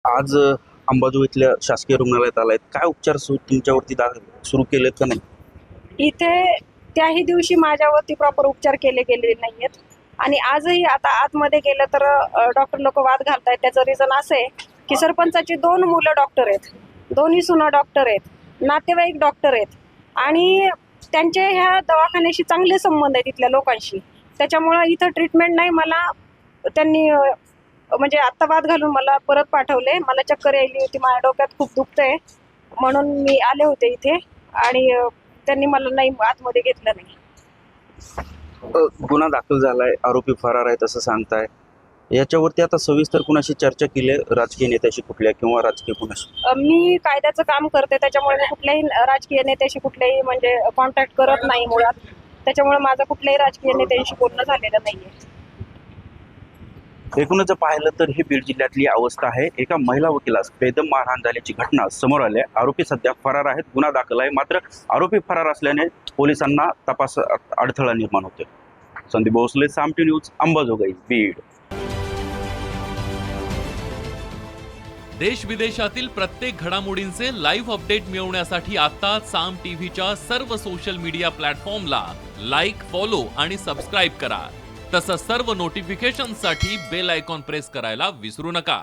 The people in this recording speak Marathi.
आज अंबाजोगाई इथल्या शासकीय रुग्णालयात आलायत. काय उपचार तुमच्यावरती सुरू केलेत का नाही? इथे त्याही दिवशी माझ्यावरती प्रॉपर उपचार केले गेलेले नाहीयेत आणि आजही आता आतमध्ये गेलं तर डॉक्टर लोक वाद घालतायत. त्याचं रिझन असं आहे की सरपंचाची 2 मुलं डॉक्टर आहेत, दोन्ही सुना डॉक्टर आहेत, नातेवाईक डॉक्टर आहेत आणि त्यांचे ह्या दवाखान्याशी चांगले संबंध आहेत इथल्या लोकांशी. त्याच्यामुळं इथं ट्रीटमेंट नाही. मला त्यांनी म्हणजे आत्ता वाद घालून मला परत पाठवले. मला चक्कर यायली होती, माझ्या डोक्यात खूप दुखतंय म्हणून मी आले होते इथे आणि त्यांनी मला नाही आतमध्ये घेतलं नाही. गुन्हा दाखल झालाय, आरोपी फरार आहेत असं सांगताय. याच्यावरती आता सविस्तर कुणाशी चर्चा केली आहे? राजकीय नेत्याशी कुठल्या किंवा राजकीय कुणाशी? मी कायद्याचं काम करते, त्याच्यामुळे मी कुठल्याही राजकीय नेत्याशी कुठल्याही म्हणजे कॉन्टॅक्ट करत नाही मुळात. त्याच्यामुळे माझं कुठल्याही राजकीय नेत्यांशी बोलणं झालेलं नाहीये. एकूणच जर पाहिलं तर ही बीड जिल्ह्यातली अवस्था आहे. एका महिला वकिलास बेदम मारहाण झाल्याची घटना समोर आली आहे. आरोपी सध्या फरार आहेत, गुन्हा दाखल आहे. मात्र आरोपी फरार असल्याने पोलिसांना तपासात अडथळा निर्माण होतोय. संदीप भोसले, सामटी न्यूज, अंबाजोगाई, बीड. देश विदेशातील प्रत्येक घडामोडींचे लाईव्ह अपडेट मिळवण्यासाठी आता साम टीव्हीच्या सर्व सोशल मीडिया प्लॅटफॉर्मला लाईक, फॉलो आणि सबस्क्राईब करा. तसंच सर्व नोटिफिकेशनसाठी बेल आयकॉन प्रेस करायला विसरू नका.